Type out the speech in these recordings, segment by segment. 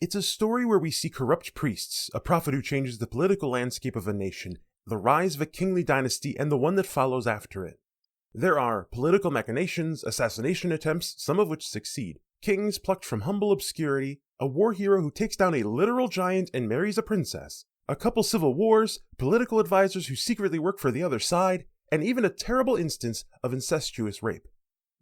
It's a story where we see corrupt priests, a prophet who changes the political landscape of a nation, the rise of a kingly dynasty, and the one that follows after it. There are political machinations, assassination attempts, some of which succeed, kings plucked from humble obscurity, a war hero who takes down a literal giant and marries a princess, a couple civil wars, political advisors who secretly work for the other side, and even a terrible instance of incestuous rape.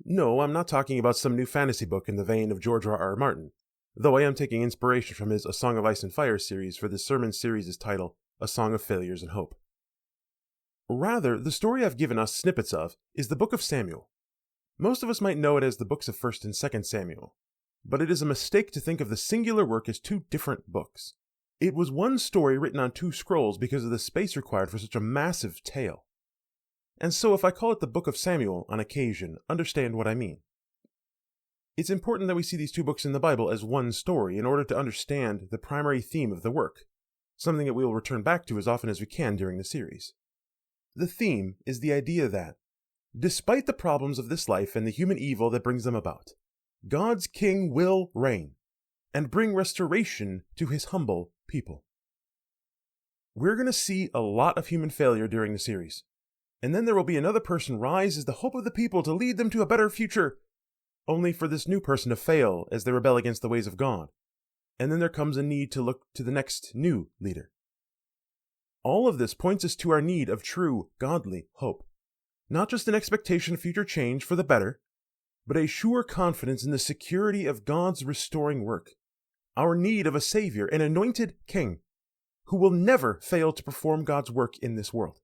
No, I'm not talking about some new fantasy book in the vein of George R.R. Martin, though I am taking inspiration from his A Song of Ice and Fire series for this sermon series' title, A Song of Failures and Hope. Rather, the story I've given us snippets of is the Book of Samuel. Most of us might know it as the books of 1st and 2nd Samuel, but it is a mistake to think of the singular work as two different books. It was one story written on 2 scrolls because of the space required for such a massive tale. And so if I call it the Book of Samuel on occasion, understand what I mean. It's important that we see these 2 books in the Bible as one story in order to understand the primary theme of the work, something that we will return back to as often as we can during the series. The theme is the idea that, despite the problems of this life and the human evil that brings them about, God's king will reign and bring restoration to his humble people. We're going to see a lot of human failure during the series, and then there will be another person rise as the hope of the people to lead them to a better future, only for this new person to fail as they rebel against the ways of God, and then there comes a need to look to the next new leader. All of this points us to our need of true, godly hope. Not just an expectation of future change for the better, but a sure confidence in the security of God's restoring work. Our need of a Savior, an anointed King, who will never fail to perform God's work in this world.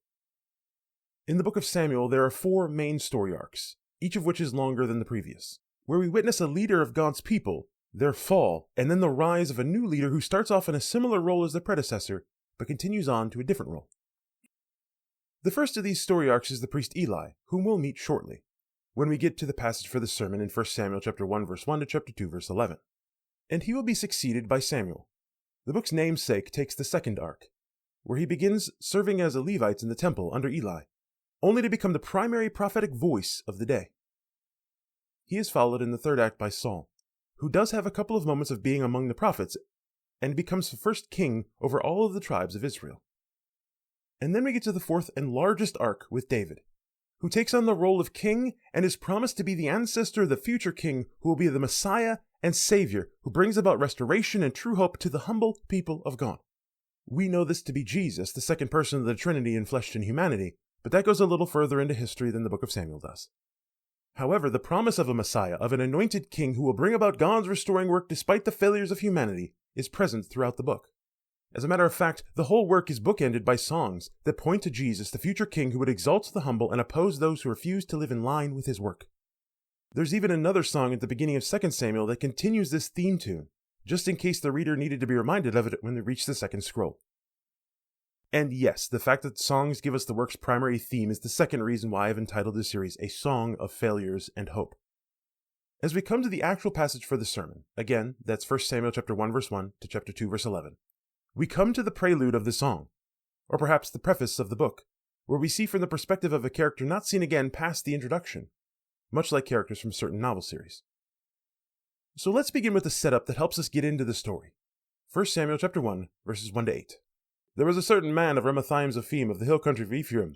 In the book of Samuel, there are 4 main story arcs, each of which is longer than the previous, where we witness a leader of God's people, their fall, and then the rise of a new leader who starts off in a similar role as their predecessor, but continues on to a different role. The first of these story arcs is the priest Eli, whom we'll meet shortly, when we get to the passage for the sermon in 1 Samuel chapter 1 verse 1 to chapter 2 verse 11. And he will be succeeded by Samuel. The book's namesake takes the second arc, where he begins serving as a Levite in the temple under Eli, only to become the primary prophetic voice of the day. He is followed in the third act by Saul, who does have a couple of moments of being among the prophets, and becomes the first king over all of the tribes of Israel. And then we get to the fourth and largest arc with David, who takes on the role of king and is promised to be the ancestor of the future king who will be the Messiah and Savior who brings about restoration and true hope to the humble people of God. We know this to be Jesus, the second person of the Trinity enfleshed in humanity, but that goes a little further into history than the book of Samuel does. However, the promise of a Messiah, of an anointed king who will bring about God's restoring work despite the failures of humanity, is present throughout the book. As a matter of fact, the whole work is bookended by songs that point to Jesus, the future king who would exalt the humble and oppose those who refuse to live in line with his work. There's even another song at the beginning of 2 Samuel that continues this theme tune, just in case the reader needed to be reminded of it when they reach the second scroll. And yes, the fact that songs give us the work's primary theme is the second reason why I've entitled this series A Song of Failures and Hope. As we come to the actual passage for the sermon, again, that's 1 Samuel chapter 1 verse 1 to chapter 2 verse 11, we come to the prelude of the song, or perhaps the preface of the book, where we see from the perspective of a character not seen again past the introduction, much like characters from certain novel series. So let's begin with the setup that helps us get into the story. 1 Samuel chapter 1 verses 1 to 8. There was a certain man of Ramathaim Zophim of the hill country of Ephraim,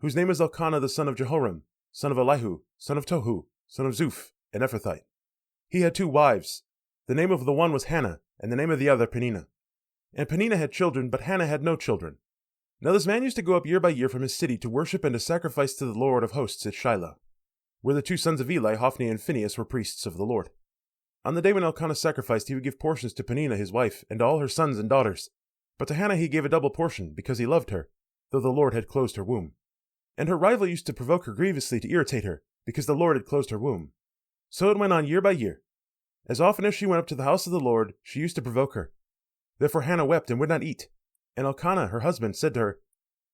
whose name was Elkanah the son of Jehoram, son of Elihu, son of Tohu, son of Zuph, an Ephrathite. He had 2 wives. The name of the one was Hannah, and the name of the other Peninnah. And Peninnah had children, but Hannah had no children. Now this man used to go up year by year from his city to worship and to sacrifice to the Lord of hosts at Shiloh, where the 2 sons of Eli, Hophni and Phinehas, were priests of the Lord. On the day when Elkanah sacrificed, he would give portions to Peninnah his wife, and to all her sons and daughters. But to Hannah he gave a double portion, because he loved her, though the Lord had closed her womb. And her rival used to provoke her grievously to irritate her, because the Lord had closed her womb. So it went on year by year. As often as she went up to the house of the Lord, she used to provoke her. Therefore Hannah wept and would not eat. And Elkanah, her husband, said to her,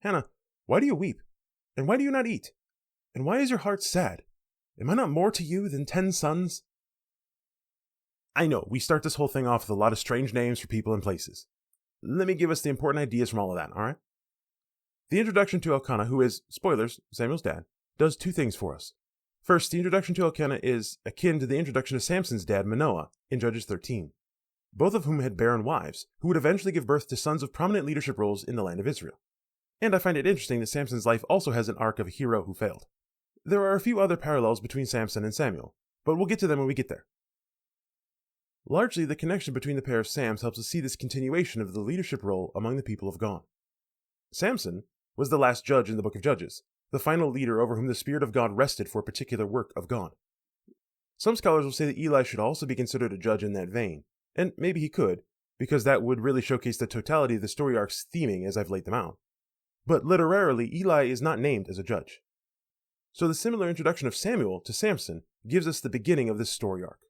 Hannah, why do you weep? And why do you not eat? And why is your heart sad? Am I not more to you than 10 sons? I know, we start this whole thing off with a lot of strange names for people and places. Let me give us the important ideas from all of that, alright? The introduction to Elkanah, who is, spoilers, Samuel's dad, does 2 things for us. First, the introduction to Elkanah is akin to the introduction to Samson's dad, Manoah, in Judges 13. both of whom had barren wives, who would eventually give birth to sons of prominent leadership roles in the land of Israel. And I find it interesting that Samson's life also has an arc of a hero who failed. There are a few other parallels between Samson and Samuel, but we'll get to them when we get there. Largely, the connection between the pair of Sams helps us see this continuation of the leadership role among the people of God. Samson was the last judge in the book of Judges, the final leader over whom the Spirit of God rested for a particular work of God. Some scholars will say that Eli should also be considered a judge in that vein, and maybe he could, because that would really showcase the totality of the story arc's theming as I've laid them out. But literarily, Eli is not named as a judge. So the similar introduction of Samuel to Samson gives us the beginning of this story arc.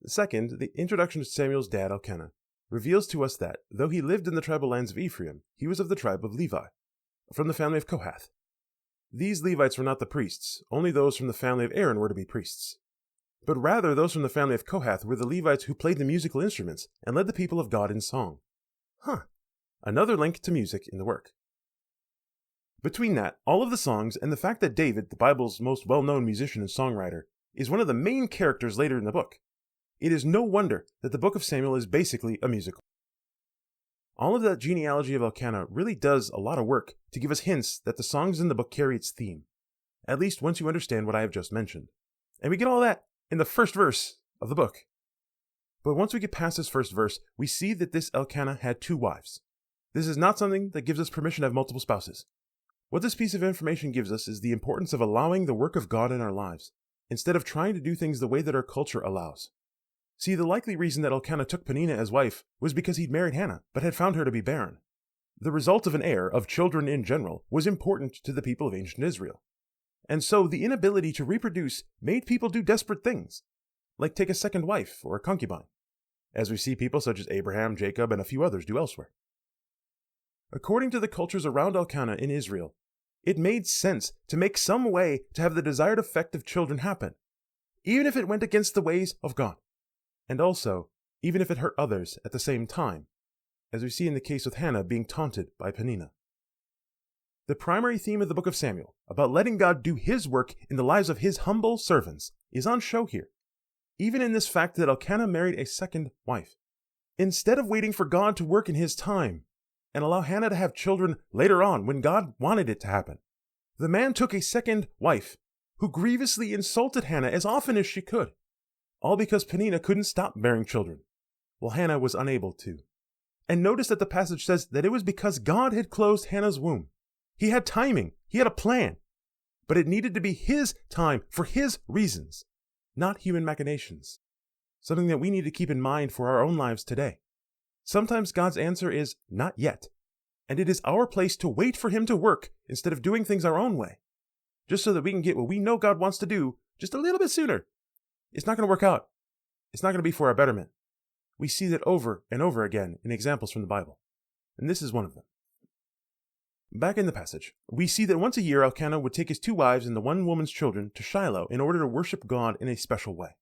Second, the introduction of Samuel's dad, Elkanah, reveals to us that, though he lived in the tribal lands of Ephraim, he was of the tribe of Levi, from the family of Kohath. These Levites were not the priests, only those from the family of Aaron were to be priests. But rather, those from the family of Kohath were the Levites who played the musical instruments and led the people of God in song. Another link to music in the work. Between that, all of the songs, and the fact that David, the Bible's most well-known musician and songwriter, is one of the main characters later in the book, it is no wonder that the book of Samuel is basically a musical. All of that genealogy of Elkanah really does a lot of work to give us hints that the songs in the book carry its theme, at least once you understand what I have just mentioned. And we get all that in the first verse of the book. But once we get past this first verse, we see that this Elkanah had 2 wives. This is not something that gives us permission to have multiple spouses. What this piece of information gives us is the importance of allowing the work of God in our lives, instead of trying to do things the way that our culture allows. See, the likely reason that Elkanah took Peninnah as wife was because he'd married Hannah, but had found her to be barren. The result of an heir, of children in general, was important to the people of ancient Israel. And so the inability to reproduce made people do desperate things, like take a second wife or a concubine, as we see people such as Abraham, Jacob, and a few others do elsewhere. According to the cultures around Elkanah in Israel, it made sense to make some way to have the desired effect of children happen, even if it went against the ways of God. And also, even if it hurt others at the same time, as we see in the case with Hannah being taunted by Peninnah. The primary theme of the book of Samuel, about letting God do his work in the lives of his humble servants, is on show here, even in this fact that Elkanah married a second wife. Instead of waiting for God to work in his time, and allow Hannah to have children later on when God wanted it to happen, the man took a second wife, who grievously insulted Hannah as often as she could. All because Peninnah couldn't stop bearing children, while Hannah was unable to. And notice that the passage says that it was because God had closed Hannah's womb. He had timing, he had a plan, but it needed to be his time for his reasons, not human machinations. Something that we need to keep in mind for our own lives today. Sometimes God's answer is not yet, and it is our place to wait for him to work instead of doing things our own way, just so that we can get what we know God wants to do just a little bit sooner. It's not going to work out. It's not going to be for our betterment. We see that over and over again in examples from the Bible, and this is one of them. Back in the passage, we see that once a year Elkanah would take his 2 wives and the one woman's children to Shiloh in order to worship God in a special way.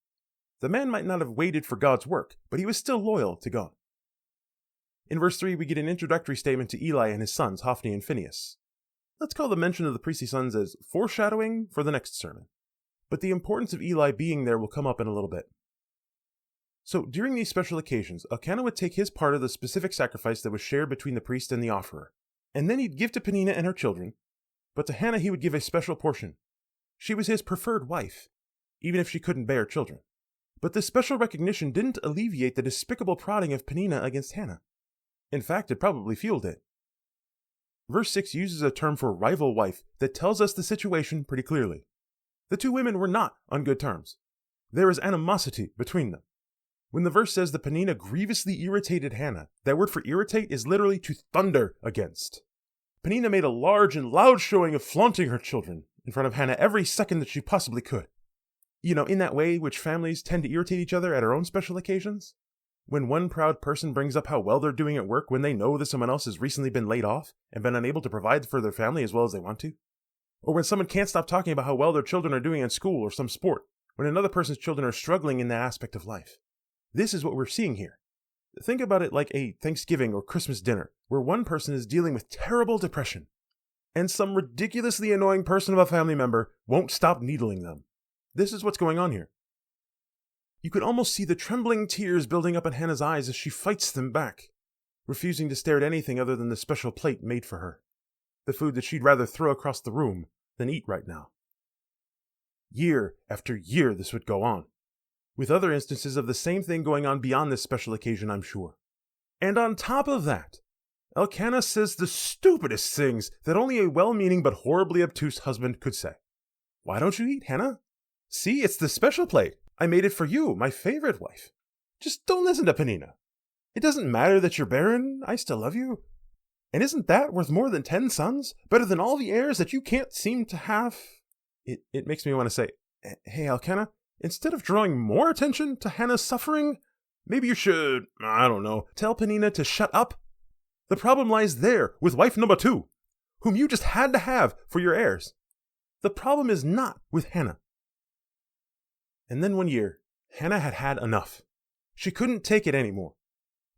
The man might not have waited for God's work, but he was still loyal to God. In verse 3, we get an introductory statement to Eli and his sons, Hophni and Phinehas. Let's call the mention of the priestly sons as foreshadowing for the next sermon. But the importance of Eli being there will come up in a little bit. So during these special occasions, Elkanah would take his part of the specific sacrifice that was shared between the priest and the offerer, and then he'd give to Peninnah and her children, but to Hannah he would give a special portion. She was his preferred wife, even if she couldn't bear children. But this special recognition didn't alleviate the despicable prodding of Peninnah against Hannah. In fact, it probably fueled it. Verse 6 uses a term for rival wife that tells us the situation pretty clearly. The 2 women were not on good terms. There is animosity between them. When the verse says that Peninnah grievously irritated Hannah, that word for irritate is literally to thunder against. Peninnah made a large and loud showing of flaunting her children in front of Hannah every second that she possibly could. In that way which families tend to irritate each other at our own special occasions. When one proud person brings up how well they're doing at work when they know that someone else has recently been laid off and been unable to provide for their family as well as they want to. Or when someone can't stop talking about how well their children are doing in school or some sport, when another person's children are struggling in that aspect of life. This is what we're seeing here. Think about it like a Thanksgiving or Christmas dinner, where one person is dealing with terrible depression, and some ridiculously annoying person of a family member won't stop needling them. This is what's going on here. You could almost see the trembling tears building up in Hannah's eyes as she fights them back, refusing to stare at anything other than the special plate made for her, the food that she'd rather throw across the room than eat right now. Year after year this would go on, with other instances of the same thing going on beyond this special occasion, I'm sure. And on top of that, Elkanah says the stupidest things that only a well-meaning but horribly obtuse husband could say. Why don't you eat, Hannah? See, it's the special plate. I made it for you, my favorite wife. Just don't listen to Peninnah. It doesn't matter that you're barren, I still love you. And isn't that worth more than 10 sons? Better than all the heirs that you can't seem to have? It makes me want to say, hey, Elkanah, instead of drawing more attention to Hannah's suffering, maybe you should, I don't know, tell Peninnah to shut up. The problem lies there with wife number 2, whom you just had to have for your heirs. The problem is not with Hannah. And then one year, Hannah had had enough. She couldn't take it anymore.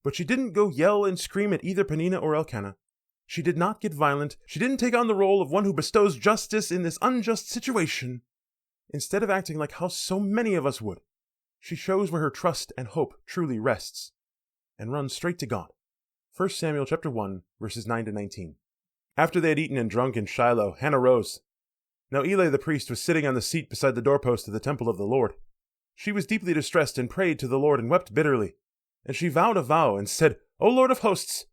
But she didn't go yell and scream at either Peninnah or Elkanah. She did not get violent. She didn't take on the role of one who bestows justice in this unjust situation. Instead of acting like how so many of us would, she shows where her trust and hope truly rests, and runs straight to God. 1 Samuel chapter 1, verses 9 to 19. After they had eaten and drunk in Shiloh, Hannah rose. Now Eli the priest was sitting on the seat beside the doorpost of the temple of the Lord. She was deeply distressed and prayed to the Lord and wept bitterly. And she vowed a vow and said, O Lord of hosts,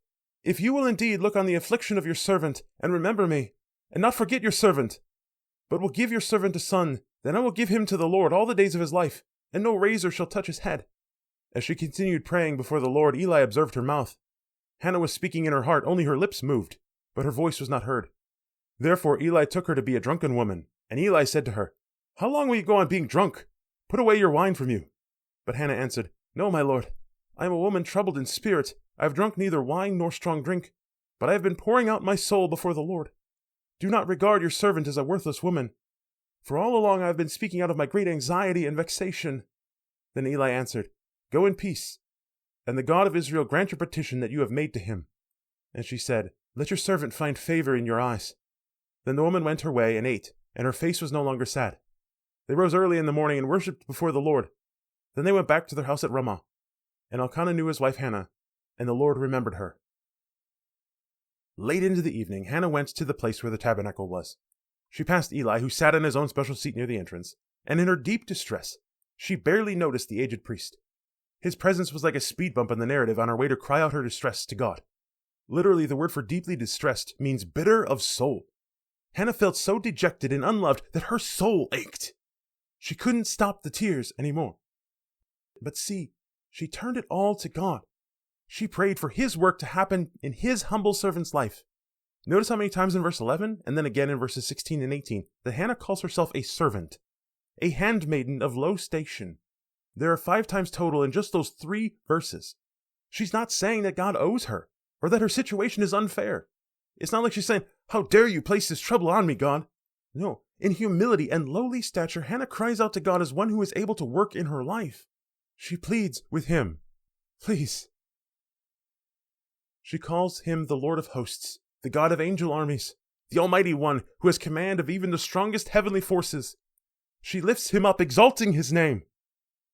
if you will indeed look on the affliction of your servant and remember me, and not forget your servant, but will give your servant a son, then I will give him to the Lord all the days of his life, and no razor shall touch his head. As she continued praying before the Lord, Eli observed her mouth. Hannah was speaking in her heart, only her lips moved, but her voice was not heard. Therefore Eli took her to be a drunken woman, and Eli said to her, How long will you go on being drunk? Put away your wine from you. But Hannah answered, No, my lord, I am a woman troubled in spirit. I have drunk neither wine nor strong drink, but I have been pouring out my soul before the Lord. Do not regard your servant as a worthless woman, for all along I have been speaking out of my great anxiety and vexation. Then Eli answered, Go in peace, and the God of Israel grant your petition that you have made to him. And she said, Let your servant find favor in your eyes. Then the woman went her way and ate, and her face was no longer sad. They rose early in the morning and worshipped before the Lord. Then they went back to their house at Ramah. And Elkanah knew his wife Hannah, and the Lord remembered her. Late into the evening, Hannah went to the place where the tabernacle was. She passed Eli, who sat on his own special seat near the entrance, and in her deep distress, she barely noticed the aged priest. His presence was like a speed bump in the narrative on her way to cry out her distress to God. Literally, the word for deeply distressed means bitter of soul. Hannah felt so dejected and unloved that her soul ached. She couldn't stop the tears anymore. But see, she turned it all to God. She prayed for his work to happen in his humble servant's life. Notice how many times in verse 11, and then again in verses 16 and 18, that Hannah calls herself a servant, a handmaiden of low station. There are 5 times total in just those 3 verses. She's not saying that God owes her, or that her situation is unfair. It's not like she's saying, How dare you place this trouble on me, God? No, in humility and lowly stature, Hannah cries out to God as one who is able to work in her life. She pleads with him, Please. She calls him the Lord of hosts, the God of angel armies, the Almighty One who has command of even the strongest heavenly forces. She lifts him up, exalting his name.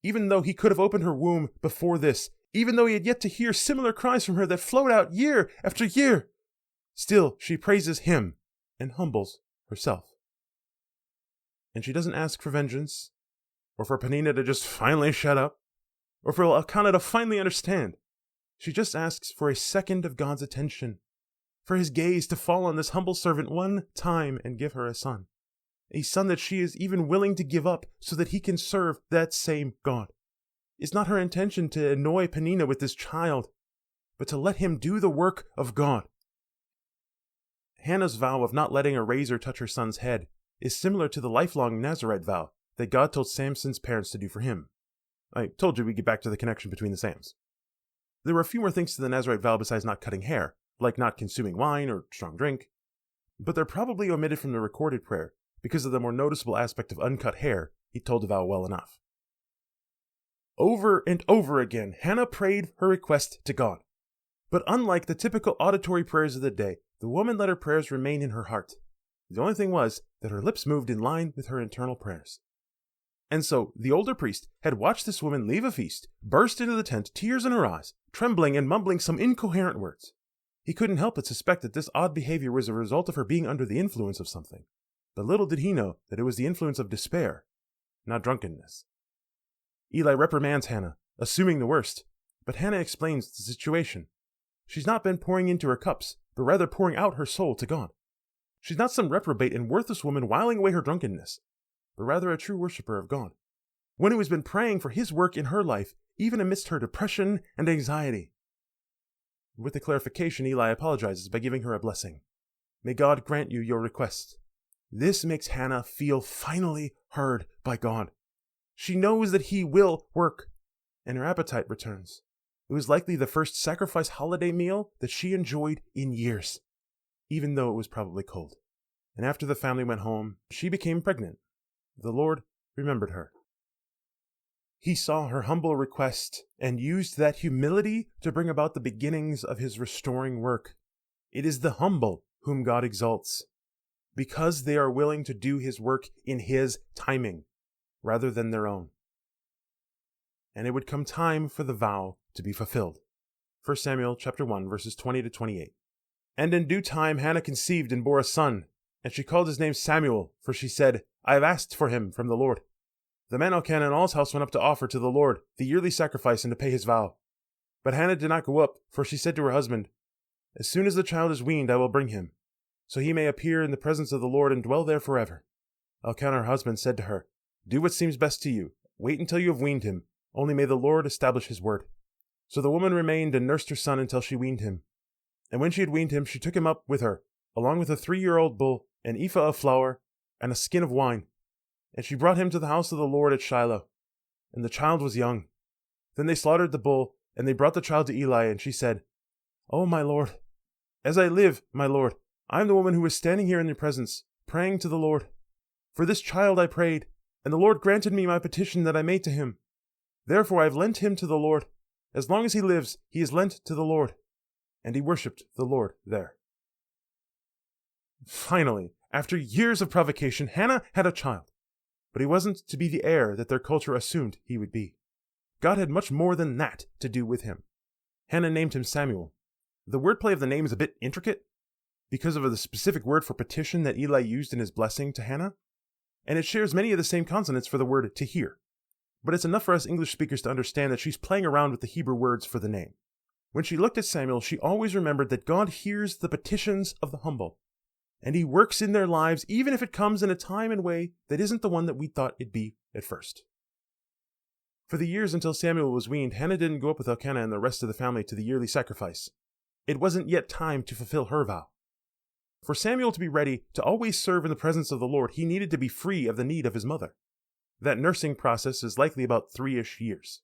Even though he could have opened her womb before this, even though he had yet to hear similar cries from her that flowed out year after year, still she praises him and humbles herself. And she doesn't ask for vengeance, or for Peninnah to just finally shut up, or for Elkanah to finally understand. She just asks for a second of God's attention, for his gaze to fall on this humble servant one time and give her a son that she is even willing to give up so that he can serve that same God. It's not her intention to annoy Peninnah with this child, but to let him do the work of God. Hannah's vow of not letting a razor touch her son's head is similar to the lifelong Nazirite vow that God told Samson's parents to do for him. I told you we'd get back to the connection between the Sams. There were a few more things to the Nazirite vow besides not cutting hair, like not consuming wine or strong drink, but they're probably omitted from the recorded prayer because of the more noticeable aspect of uncut hair he told the vow well enough. Over and over again, Hannah prayed her request to God. But unlike the typical auditory prayers of the day, the woman let her prayers remain in her heart. The only thing was that her lips moved in line with her internal prayers. And so the older priest had watched this woman leave a feast, burst into the tent, tears in her eyes, trembling and mumbling some incoherent words. He couldn't help but suspect that this odd behavior was a result of her being under the influence of something. But little did he know that it was the influence of despair, not drunkenness. Eli reprimands Hannah, assuming the worst, but Hannah explains the situation. She's not been pouring into her cups, but rather pouring out her soul to God. She's not some reprobate and worthless woman whiling away her drunkenness, but rather a true worshiper of God, one who has been praying for His work in her life, even amidst her depression and anxiety. With the clarification, Eli apologizes by giving her a blessing. May God grant you your request. This makes Hannah feel finally heard by God. She knows that He will work, and her appetite returns. It was likely the first sacrifice holiday meal that she enjoyed in years, even though it was probably cold. And after the family went home, she became pregnant. The Lord remembered her. He saw her humble request and used that humility to bring about the beginnings of His restoring work. It is the humble whom God exalts, because they are willing to do His work in His timing, rather than their own. And it would come time for the vow to be fulfilled. 1 Samuel chapter 1, verses 20 to 28. And in due time Hannah conceived and bore a son, and she called his name Samuel, for she said, I have asked for him from the Lord. The man Elkanah and all his house went up to offer to the Lord the yearly sacrifice and to pay his vow. But Hannah did not go up, for she said to her husband, As soon as the child is weaned, I will bring him, so he may appear in the presence of the Lord and dwell there forever. Elkanah her husband said to her, Do what seems best to you. Wait until you have weaned him. Only may the Lord establish His word. So the woman remained and nursed her son until she weaned him. And when she had weaned him, she took him up with her, along with a 3-year-old bull, an ephah of flour, and a skin of wine. And she brought him to the house of the Lord at Shiloh. And the child was young. Then they slaughtered the bull, and they brought the child to Eli, and she said, Oh, my Lord, as I live, my Lord, I am the woman who is standing here in your presence, praying to the Lord. For this child I prayed, and the Lord granted me my petition that I made to Him. Therefore I have lent him to the Lord. As long as he lives, he is lent to the Lord. And he worshipped the Lord there. Finally, after years of provocation, Hannah had a child. But he wasn't to be the heir that their culture assumed he would be. God had much more than that to do with him. Hannah named him Samuel. The wordplay of the name is a bit intricate because of the specific word for petition that Eli used in his blessing to Hannah, and it shares many of the same consonants for the word to hear. But it's enough for us English speakers to understand that she's playing around with the Hebrew words for the name. When she looked at Samuel, she always remembered that God hears the petitions of the humble, and He works in their lives even if it comes in a time and way that isn't the one that we thought it'd be at first. For the years until Samuel was weaned, Hannah didn't go up with Elkanah and the rest of the family to the yearly sacrifice. It wasn't yet time to fulfill her vow. For Samuel to be ready to always serve in the presence of the Lord, he needed to be free of the need of his mother. That nursing process is likely about 3-ish years.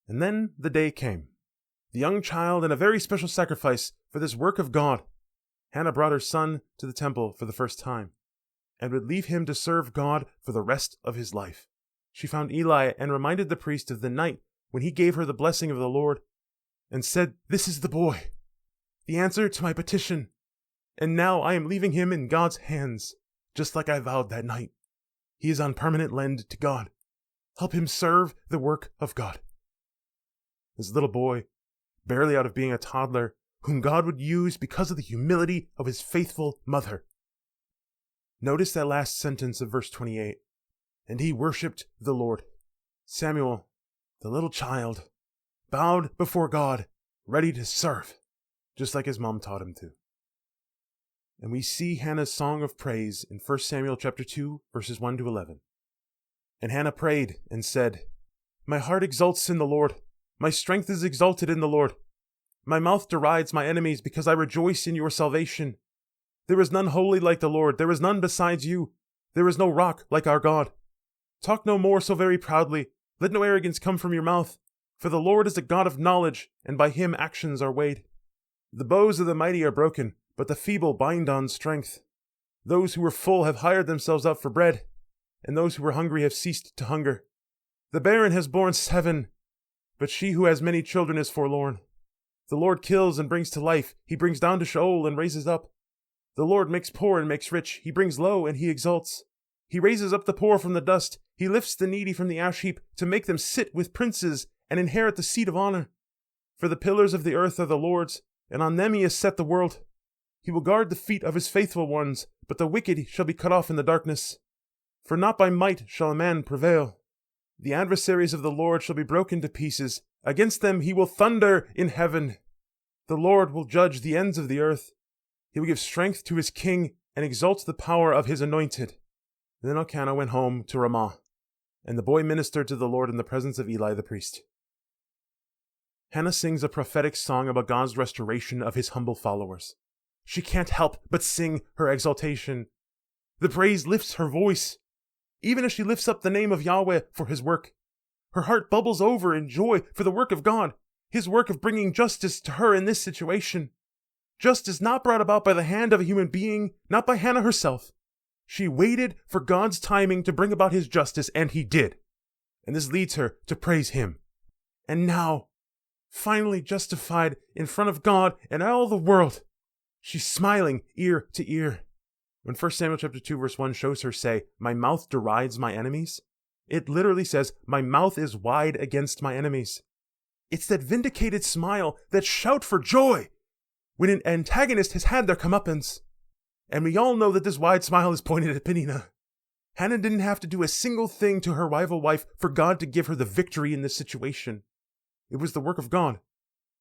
And then the day came. The young child and a very special sacrifice for this work of God. Hannah brought her son to the temple for the first time, and would leave him to serve God for the rest of his life. She found Eli and reminded the priest of the night when he gave her the blessing of the Lord, and said, This is the boy, the answer to my petition, and now I am leaving him in God's hands, just like I vowed that night. He is on permanent lend to God. Help him serve the work of God. This little boy, barely out of being a toddler, whom God would use because of the humility of his faithful mother. Notice that last sentence of verse 28. And he worshipped the Lord. Samuel, the little child, bowed before God, ready to serve, just like his mom taught him to. And we see Hannah's song of praise in 1 Samuel chapter 2, verses 1 to 11. And Hannah prayed and said, My heart exults in the Lord. My strength is exalted in the Lord. My mouth derides my enemies because I rejoice in your salvation. There is none holy like the Lord. There is none besides you. There is no rock like our God. Talk no more so very proudly. Let no arrogance come from your mouth. For the Lord is a God of knowledge, and by him actions are weighed. The bows of the mighty are broken, but the feeble bind on strength. Those who were full have hired themselves out for bread, and those who were hungry have ceased to hunger. The barren has borne 7, but she who has many children is forlorn. The Lord kills and brings to life. He brings down to Sheol and raises up. The Lord makes poor and makes rich. He brings low and he exalts. He raises up the poor from the dust. He lifts the needy from the ash heap to make them sit with princes and inherit the seat of honor. For the pillars of the earth are the Lord's, and on them he has set the world. He will guard the feet of his faithful ones, but the wicked shall be cut off in the darkness. For not by might shall a man prevail. The adversaries of the Lord shall be broken to pieces. Against them he will thunder in heaven. The Lord will judge the ends of the earth. He will give strength to his king and exalt the power of his anointed. Then Elkanah went home to Ramah, and the boy ministered to the Lord in the presence of Eli the priest. Hannah sings a prophetic song about God's restoration of his humble followers. She can't help but sing her exaltation. The praise lifts her voice, even as she lifts up the name of Yahweh for his work. Her heart bubbles over in joy for the work of God, his work of bringing justice to her in this situation. Justice not brought about by the hand of a human being, not by Hannah herself. She waited for God's timing to bring about his justice, and he did. And this leads her to praise him. And now, finally justified in front of God and all the world, she's smiling ear to ear. When 1 Samuel chapter 2 verse 1 shows her say, "My mouth derides my enemies," it literally says, "My mouth is wide against my enemies." It's that vindicated smile, that shout for joy when an antagonist has had their comeuppance. And we all know that this wide smile is pointed at Peninnah. Hannah didn't have to do a single thing to her rival wife for God to give her the victory in this situation. It was the work of God,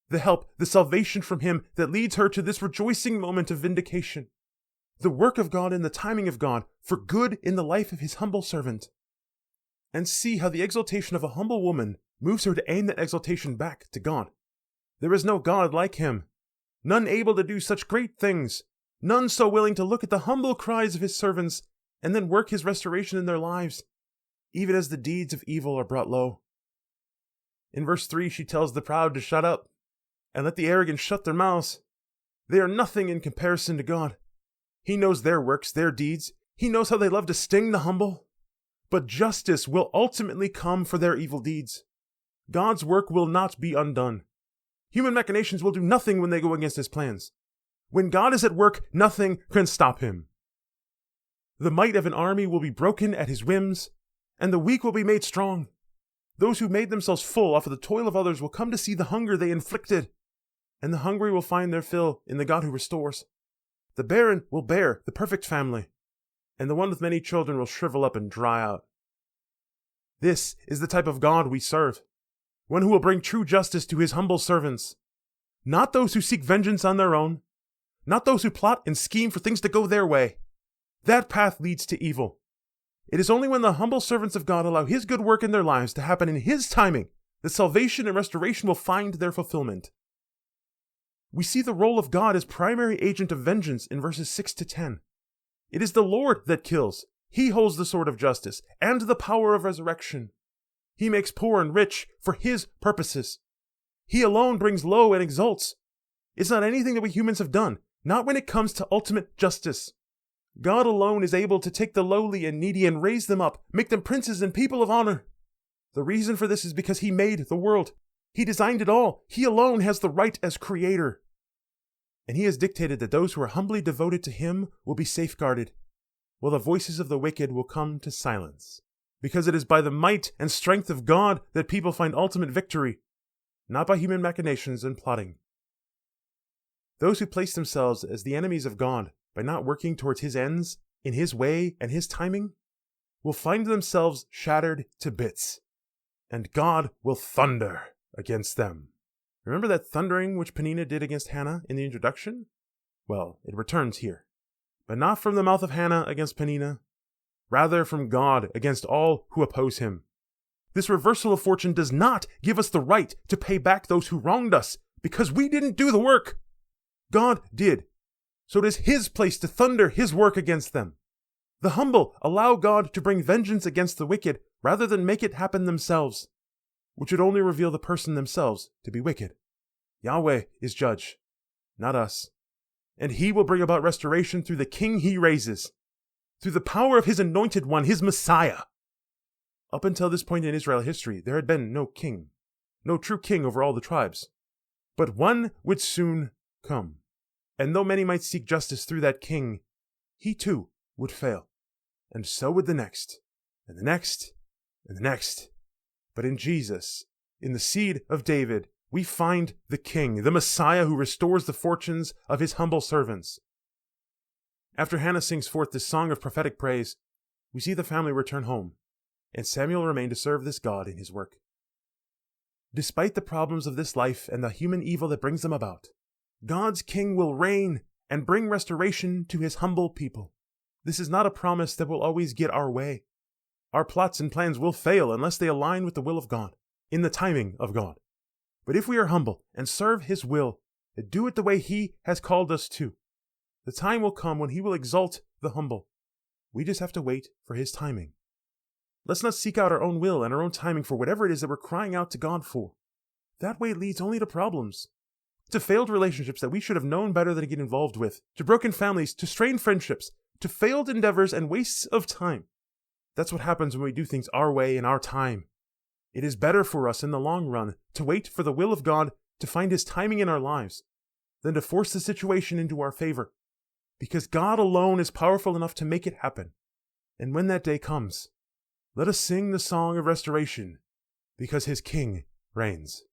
the help, the salvation from him that leads her to this rejoicing moment of vindication. The work of God and the timing of God for good in the life of his humble servant. And see how the exaltation of a humble woman moves her to aim that exaltation back to God. There is no God like him, none able to do such great things, none so willing to look at the humble cries of his servants and then work his restoration in their lives, even as the deeds of evil are brought low. In verse 3, she tells the proud to shut up and let the arrogant shut their mouths. They are nothing in comparison to God. He knows their works, their deeds. He knows how they love to sting the humble. But justice will ultimately come for their evil deeds. God's work will not be undone. Human machinations will do nothing when they go against his plans. When God is at work, nothing can stop him. The might of an army will be broken at his whims, and the weak will be made strong. Those who made themselves full off of the toil of others will come to see the hunger they inflicted, and the hungry will find their fill in the God who restores. The barren will bear the perfect family, and the one with many children will shrivel up and dry out. This is the type of God we serve, one who will bring true justice to his humble servants, not those who seek vengeance on their own, not those who plot and scheme for things to go their way. That path leads to evil. It is only when the humble servants of God allow his good work in their lives to happen in his timing that salvation and restoration will find their fulfillment. We see the role of God as primary agent of vengeance in verses 6 to 10. It is the Lord that kills. He holds the sword of justice and the power of resurrection. He makes poor and rich for his purposes. He alone brings low and exalts. It's not anything that we humans have done, not when it comes to ultimate justice. God alone is able to take the lowly and needy and raise them up, make them princes and people of honor. The reason for this is because he made the world. He designed it all. He alone has the right as creator. And he has dictated that those who are humbly devoted to him will be safeguarded, while the voices of the wicked will come to silence. Because it is by the might and strength of God that people find ultimate victory, not by human machinations and plotting. Those who place themselves as the enemies of God by not working towards his ends, in his way and his timing, will find themselves shattered to bits, and God will thunder against them. Remember that thundering which Peninnah did against Hannah in the introduction? Well, it returns here, but not from the mouth of Hannah against Peninnah, rather from God against all who oppose him. This reversal of fortune does not give us the right to pay back those who wronged us, because we didn't do the work. God did. So it is his place to thunder his work against them. The humble allow God to bring vengeance against the wicked rather than make it happen themselves, which would only reveal the person themselves to be wicked. Yahweh is judge, not us. And he will bring about restoration through the king he raises, through the power of his anointed one, his Messiah. Up until this point in Israel history, there had been no king, no true king over all the tribes. But one would soon come. And though many might seek justice through that king, he too would fail. and so would the next, and the next, and the next. But in Jesus, in the seed of David, we find the King, the Messiah who restores the fortunes of his humble servants. After Hannah sings forth this song of prophetic praise, we see the family return home, and Samuel remained to serve this God in his work. Despite the problems of this life and the human evil that brings them about, God's King will reign and bring restoration to his humble people. This is not a promise that will always get our way. Our plots and plans will fail unless they align with the will of God, in the timing of God. But if we are humble and serve his will, and do it the way he has called us to, the time will come when he will exalt the humble. We just have to wait for his timing. Let's not seek out our own will and our own timing for whatever it is that we're crying out to God for. That way leads only to problems, to failed relationships that we should have known better than to get involved with, to broken families, to strained friendships, to failed endeavors and wastes of time. That's what happens when we do things our way in our time. It is better for us in the long run to wait for the will of God to find his timing in our lives than to force the situation into our favor, because God alone is powerful enough to make it happen. And when that day comes, let us sing the song of restoration, because his King reigns.